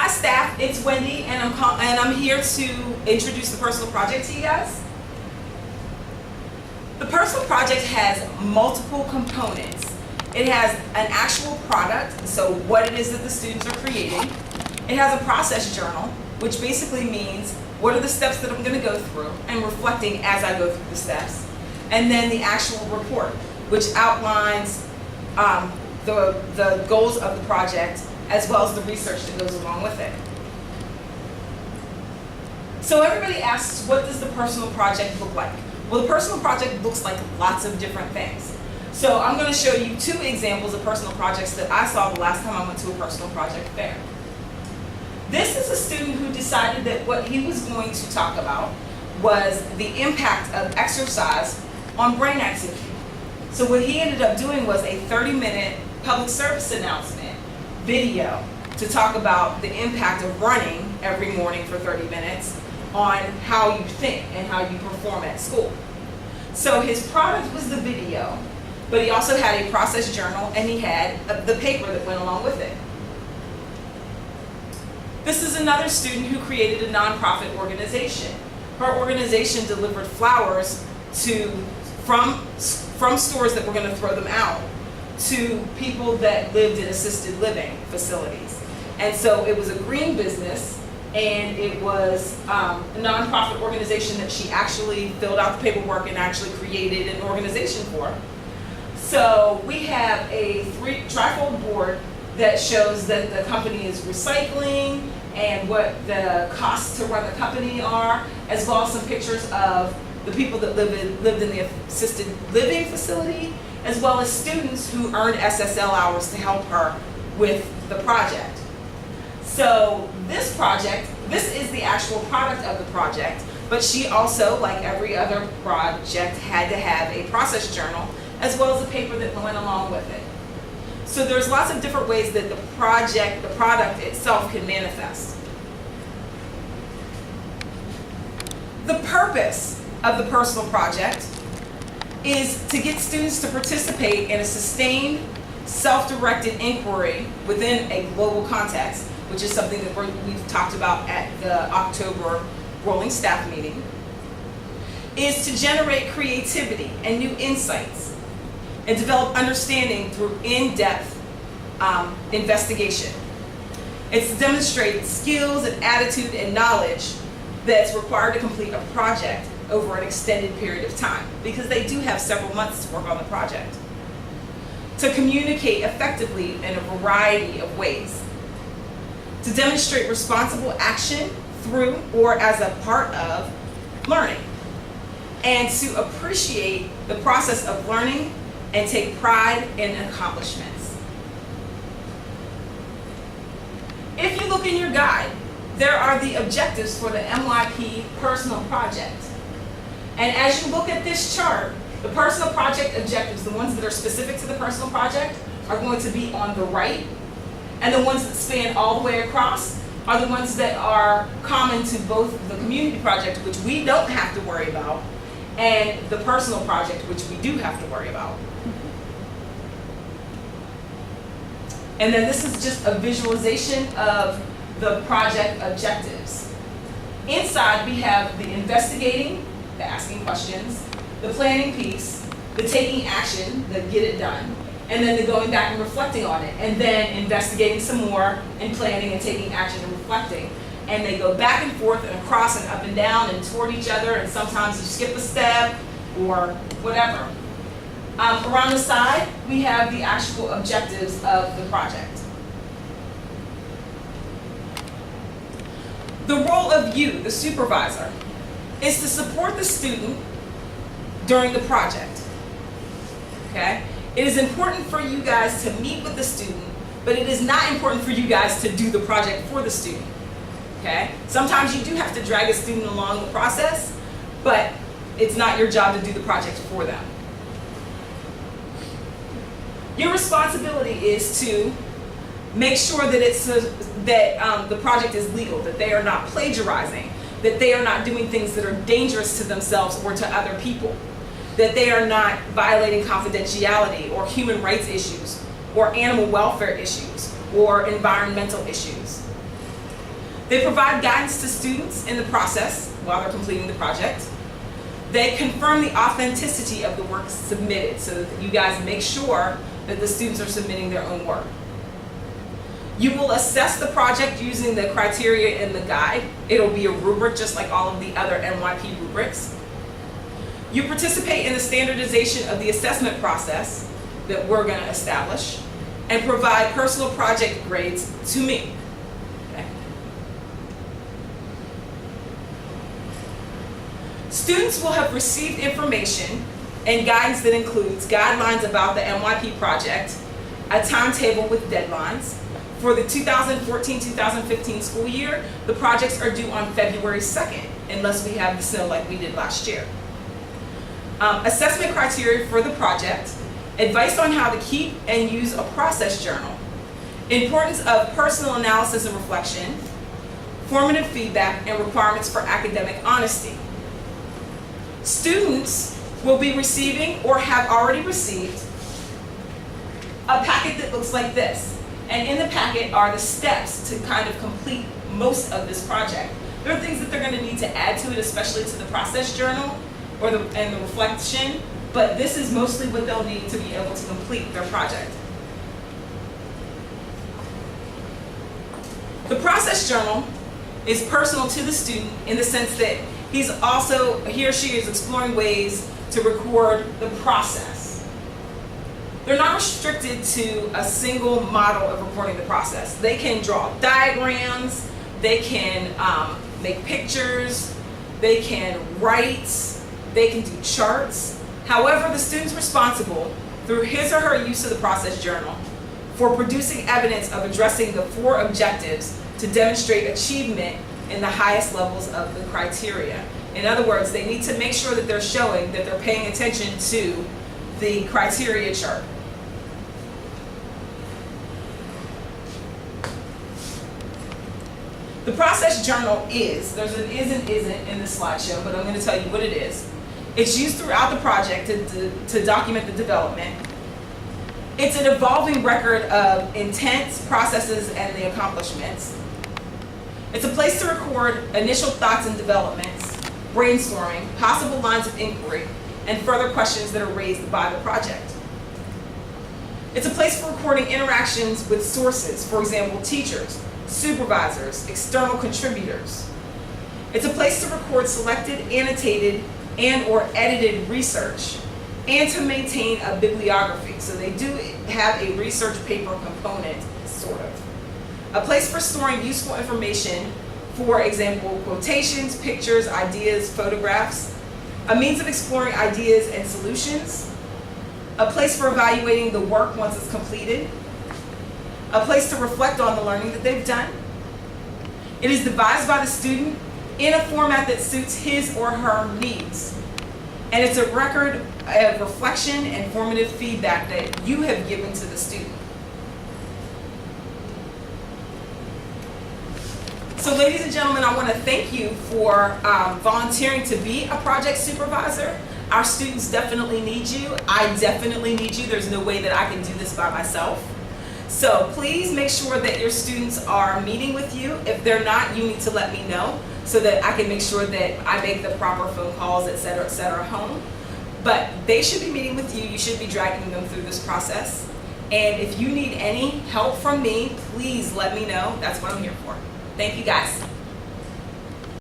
Hi staff, it's Wendy, and I'm here to introduce the Personal Project to you guys. The Personal Project has multiple components. It has an actual product, so what it is that the students are creating. It has a process journal, which basically means what are the steps that I'm going to go through and reflecting as I go through the steps. And then the actual report, which outlines the goals of the project as well as the research that goes along with it. So everybody asks, what does the Personal Project look like? Well, the Personal Project looks like lots of different things. So I'm going to show you 2 examples of personal projects that I saw the last time I went to a personal project fair. This is a student who decided that what he was going to talk about was the impact of exercise on brain activity. So what he ended up doing was a 30-minute public service announcement video to talk about the impact of running every morning for 30 minutes on how you think and how you perform at school. So his product was the video, but he also had a process journal and he had the paper that went along with it. This is another student who created a nonprofit organization. Her organization delivered flowers from stores that were going to throw them out to people that lived in assisted living facilities. And so it was a green business, and it was a nonprofit organization that she actually filled out the paperwork and actually created an organization for. So we have a trifold board that shows that the company is recycling and what the costs to run the company are, as well as some pictures of the people that lived in the assisted living facility, as well as students who earned SSL hours to help her with the project. So this project, this is the actual product of the project, but she also, like every other project, had to have a process journal as well as a paper that went along with it. So there's lots of different ways that the product itself can manifest. The purpose of the Personal Project is to get students to participate in a sustained, self-directed inquiry within a global context, which is something that we've talked about at the October rolling staff meeting, is to generate creativity and new insights and develop understanding through in-depth investigation. It's to demonstrate skills and attitude and knowledge that's required to complete a project over an extended period of time, because they do have several months to work on the project. To communicate effectively in a variety of ways. To demonstrate responsible action through or as a part of learning. And to appreciate the process of learning and take pride in accomplishments. If you look in your guide, there are the objectives for the MYP Personal Project. And as you look at this chart, the Personal Project objectives, the ones that are specific to the Personal Project, are going to be on the right, and the ones that span all the way across are the ones that are common to both the Community Project, which we don't have to worry about, and the Personal Project, which we do have to worry about. And then this is just a visualization of the project objectives. Inside we have the investigating, the asking questions, the planning piece, the taking action, the get it done, and then the going back and reflecting on it, and then investigating some more, and planning and taking action and reflecting. And they go back and forth and across and up and down and toward each other, and sometimes you skip a step or whatever. Around the side, we have the actual objectives of the project. The role of you, the supervisor, is to support the student during the project. Okay? It is important for you guys to meet with the student, but it is not important for you guys to do the project for the student. Okay? Sometimes you do have to drag a student along the process, but it's not your job to do the project for them. Your responsibility is to make sure that the project is legal, that they are not plagiarizing, that they are not doing things that are dangerous to themselves or to other people, that they are not violating confidentiality or human rights issues or animal welfare issues or environmental issues. They provide guidance to students in the process while they're completing the project. They confirm the authenticity of the work submitted so that you guys make sure that the students are submitting their own work. You will assess the project using the criteria in the guide. It'll be a rubric just like all of the other NYP rubrics. You participate in the standardization of the assessment process that we're going to establish and provide personal project grades to me. Okay. Students will have received information and guidance that includes guidelines about the NYP project, a timetable with deadlines. For the 2014-2015 school year, the projects are due on February 2nd, unless we have the snow like we did last year. Assessment criteria for the project, advice on how to keep and use a process journal, importance of personal analysis and reflection, formative feedback, and requirements for academic honesty. Students will be receiving or have already received a packet that looks like this. And in the packet are the steps to kind of complete most of this project. There are things that they're going to need to add to it, especially to the process journal and the reflection, but this is mostly what they'll need to be able to complete their project. The process journal is personal to the student in the sense that he or she is exploring ways to record the process. They're not restricted to a single model of recording the process. They can draw diagrams, they can make pictures, they can write, they can do charts. However, the student's responsible, through his or her use of the process journal, for producing evidence of addressing the 4 objectives to demonstrate achievement in the highest levels of the criteria. In other words, they need to make sure that they're showing that they're paying attention to the criteria chart. The process journal there's an is and isn't in this slideshow, but I'm going to tell you what it is. It's used throughout the project to document the development. It's an evolving record of intents, processes, and the accomplishments. It's a place to record initial thoughts and developments, brainstorming, possible lines of inquiry, and further questions that are raised by the project. It's a place for recording interactions with sources, for example, teachers, supervisors, external contributors. It's a place to record selected, annotated, and or edited research, and to maintain a bibliography. So they do have a research paper component, sort of. A place for storing useful information, for example, quotations, pictures, ideas, photographs. A means of exploring ideas and solutions. A place for evaluating the work once it's completed. A place to reflect on the learning that they've done. It is devised by the student in a format that suits his or her needs. And it's a record of reflection and formative feedback that you have given to the student. So ladies and gentlemen, I want to thank you for volunteering to be a project supervisor. Our students definitely need you. I definitely need you. There's no way that I can do this by myself. So please make sure that your students are meeting with you. If they're not, you need to let me know so that I can make sure that I make the proper phone calls, et cetera, home. But they should be meeting with you. You should be dragging them through this process. And if you need any help from me, please let me know. That's what I'm here for. Thank you guys.